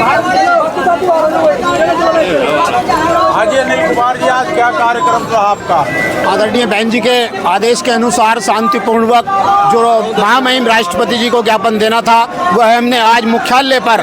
हाँ जी अनिल कुमार जी, आज क्या कार्यक्रम था आपका? आदरणीय बहन जी के आदेश के अनुसार शांतिपूर्वक जो महामहिम राष्ट्रपति जी को ज्ञापन देना था वह हमने आज मुख्यालय पर,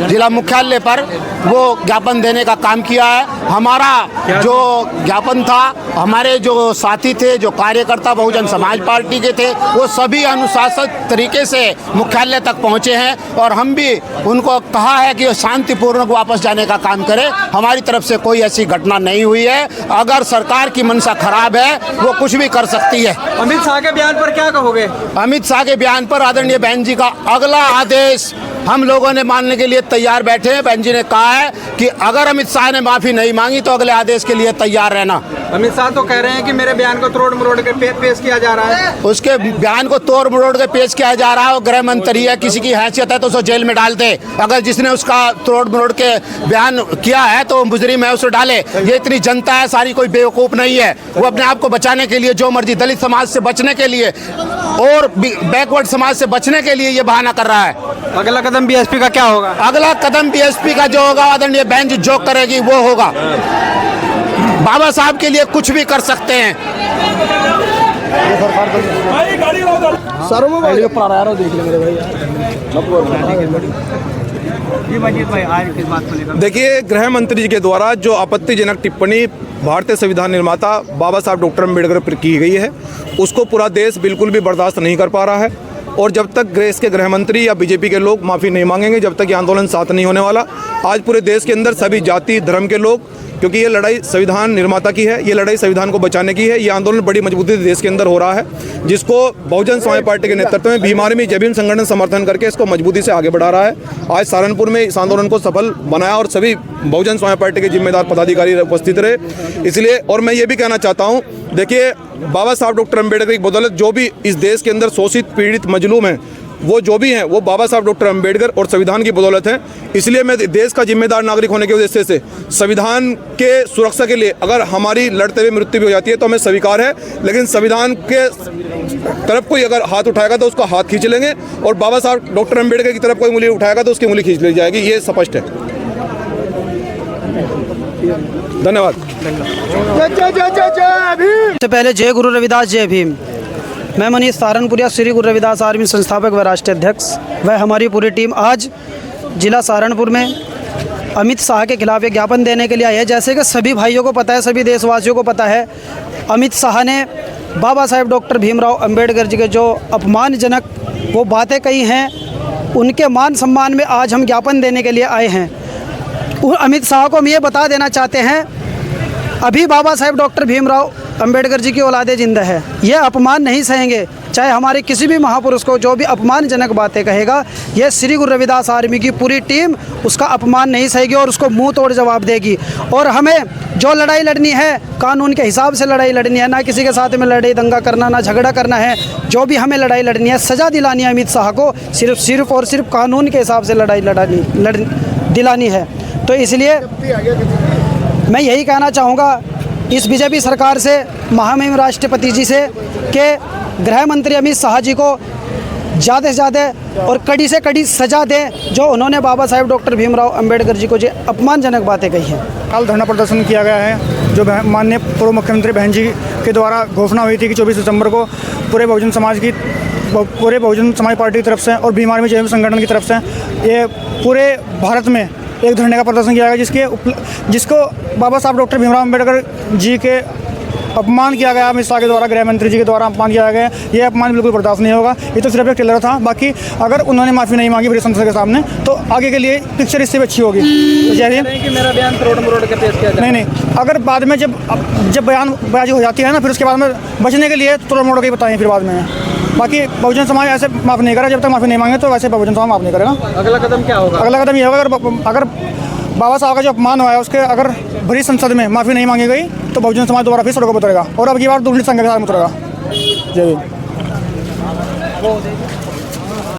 जिला मुख्यालय पर वो ज्ञापन देने का काम किया है। हमारा जो ज्ञापन था, हमारे जो साथी थे, जो कार्यकर्ता बहुजन समाज पार्टी के थे, वो सभी अनुशासित तरीके से मुख्यालय तक पहुंचे हैं और हम भी उनको कहा है कि शांतिपूर्वक वापस जाने का काम करें। हमारी तरफ से कोई ऐसी घटना नहीं हुई है। अगर सरकार की मंशा खराब है वो कुछ भी कर सकती है। अमित शाह के बयान पर क्या कहोगे? अमित शाह के बयान पर आदरणीय बहन जी का अगला आदेश हम लोगों ने मानने के लिए तैयार बैठे हैं। बहन जी ने कहा है कि अगर अमित शाह ने माफी नहीं मांगी तो अगले आदेश के लिए तैयार रहना। अमित शाह तो कह रहे हैं कि मेरे बयान को तोड़ मरोड़ के पेश किया जा रहा है। उसके बयान को तोड़ मरोड़ के पेश किया जा रहा है। वो गृह मंत्री है, किसी की हैसियत है तो उसको जेल में डाल दे। अगर जिसने उसका तोड़ मरोड़ के बयान किया है तो मुजरिम है, उसे डाले। ये इतनी जनता है सारी, कोई बेवकूफ़ नहीं है। वो अपने आप को बचाने के लिए जो मर्जी, दलित समाज से बचने के लिए और बैकवर्ड समाज से बचने के लिए ये बहाना कर रहा है। अगला कदम बीएसपी का क्या होगा? अगला कदम बीएसपी का जो होगा, आदरणीय बहन जी जो करेगी वो होगा। बाबा साहब के लिए कुछ भी कर सकते हैं। देखिए, गृह मंत्री जी के द्वारा जो आपत्तिजनक टिप्पणी भारतीय संविधान निर्माता बाबा साहब डॉक्टर अम्बेडकर पर की गई है, उसको पूरा देश बिल्कुल भी बर्दाश्त नहीं कर पा रहा है। और जब तक देश के गृह मंत्री या बीजेपी के लोग माफ़ी नहीं मांगेंगे, जब तक ये आंदोलन साथ नहीं होने वाला। आज पूरे देश के अंदर सभी जाति धर्म के लोग, क्योंकि ये लड़ाई संविधान निर्माता की है, ये लड़ाई संविधान को बचाने की है। ये आंदोलन बड़ी मजबूती से देश के अंदर हो रहा है, जिसको बहुजन समाज पार्टी के नेतृत्व में भीम आर्मी जय भीम संगठन समर्थन करके इसको मजबूती से आगे बढ़ा रहा है। आज सहारनपुर में इस आंदोलन को सफल बनाया और सभी बहुजन समाज पार्टी के जिम्मेदार पदाधिकारी उपस्थित रहे। इसलिए और मैं ये भी कहना चाहता हूँ, देखिए बाबा साहब डॉक्टर अम्बेडकर की बदौलत जो भी इस देश के अंदर शोषित पीड़ित मजलूम हैं, वो जो भी हैं वो बाबा साहब डॉक्टर अम्बेडकर और संविधान की बदौलत हैं। इसलिए मैं देश का जिम्मेदार नागरिक होने की वजह से संविधान के सुरक्षा के लिए अगर हमारी लड़ते हुए मृत्यु भी हो जाती है तो हमें स्वीकार है, लेकिन संविधान के तरफ कोई अगर हाथ उठाएगा तो उसका हाथ खींच लेंगे और बाबा साहब डॉक्टर अम्बेडकर की तरफ कोई उंगली उठाएगा तो उसकी उंगली खींच ली जाएगी। ये स्पष्ट है। धन्यवाद। सबसे पहले जय गुरु रविदास, जय भीम। मैं मनीष सहारनपुरिया, श्री गुरु रविदास आर्मी संस्थापक व राष्ट्रीय अध्यक्ष व हमारी पूरी टीम आज जिला सहारनपुर में अमित शाह के खिलाफ एक ज्ञापन देने के लिए आई है। जैसे कि सभी भाइयों को पता है, सभी देशवासियों को पता है, अमित शाह ने बाबा साहेब डॉक्टर भीमराव अंबेडकर जी के जो अपमानजनक वो बातें कही हैं, उनके मान सम्मान में आज हम ज्ञापन देने के लिए आए हैं। अमित शाह को हम ये बता देना चाहते हैं, अभी बाबा साहेब डॉक्टर भीमराव अंबेडकर जी की औलादे जिंदा है, ये अपमान नहीं सहेंगे। चाहे हमारे किसी भी महापुरुष को जो भी अपमानजनक बातें कहेगा, ये श्री गुरु रविदास आर्मी की पूरी टीम उसका अपमान नहीं सहेगी और उसको मुंह तोड़ जवाब देगी। और हमें जो लड़ाई लड़नी है कानून के हिसाब से लड़ाई लड़नी है, ना किसी के साथ में लड़ाई दंगा करना, ना झगड़ा करना है। जो भी हमें लड़ाई लड़नी है, सज़ा दिलानी है अमित शाह को, सिर्फ और सिर्फ कानून के हिसाब से लड़ाई दिलानी है। तो इसलिए मैं यही कहना चाहूँगा इस बीजेपी सरकार से, महामहिम राष्ट्रपति जी से, कि गृह मंत्री अमित शाह जी को ज़्यादा से ज़्यादा और कड़ी से कड़ी सज़ा दें जो उन्होंने बाबा साहेब डॉक्टर भीमराव अंबेडकर जी को जो अपमानजनक बातें कही हैं। कल धरना प्रदर्शन किया गया है, जो माननीय पूर्व मुख्यमंत्री बहन जी के द्वारा घोषणा हुई थी कि 24 दिसंबर को पूरे बहुजन समाज पार्टी की तरफ से और भीम आर्मी जय भीम संगठन की तरफ से ये पूरे भारत में एक धरने का प्रदर्शन किया गया, जिसको बाबा साहब डॉक्टर भीमराव अंबेडकर जी के अपमान किया गया, अमित शाह के द्वारा, गृह मंत्री जी के द्वारा अपमान किया गया। ये अपमान बिल्कुल बर्दाश्त नहीं होगा। ये तो सिर्फ एक ट्रेलर था। बाकी अगर उन्होंने माफ़ी नहीं मांगी पूरी संसद के सामने तो आगे के लिए पिक्चर इससे भी अच्छी होगी। जय हिंद। मेरा बयान तोड़ मरोड़ के पेश किया जाए। नहीं, अगर बाद में जब बयानबाजी हो जाती है ना, फिर उसके बाद में बचने के लिए तोड़ मरोड़ के बताएं फिर बाद में। बाकी बहुजन समाज ऐसे माफ़ नहीं करा, जब तक माफ़ी नहीं मांगे तो वैसे बहुजन समाज माफ़ नहीं करेगा। अगला कदम क्या होगा? अगला कदम ये होगा, अगर बाबा साहब का जो अपमान हुआ है उसके अगर भरी संसद में माफ़ी नहीं मांगी गई तो बहुजन समाज दोबारा फिर सड़कों पर उतरेगा और अब की बार दूसरी संघ के साथ उतरेगा। जय हिंद।